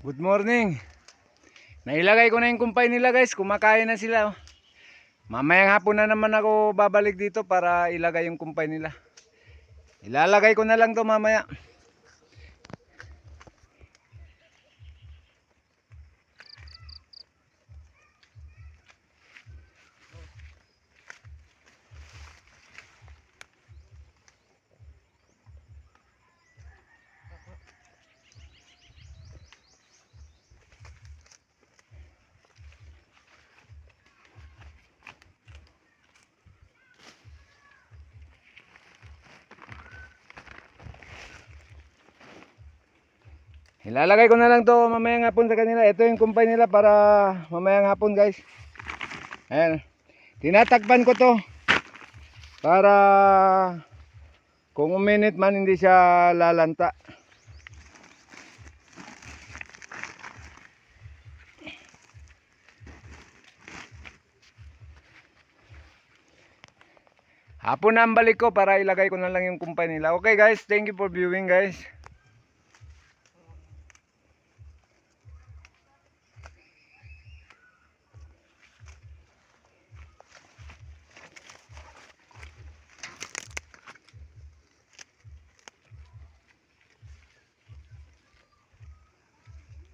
Good morning. Nailagay ko na yung kumpay nila guys. Kumakain na sila. Mamayang hapon na naman ako babalik dito para ilagay yung kumpay nila. Ilalagay ko na lang to mamaya. Ilalagay ko na lang to mamayang hapon sa kanila. Ito yung kumpay nila para mamayang hapon guys. Ayan. Tinatakpan ko to para kung uminit man hindi siya lalanta. Hapon na ang balik ko para ilagay ko na lang yung kumpay nila. Okay guys, thank you for viewing guys.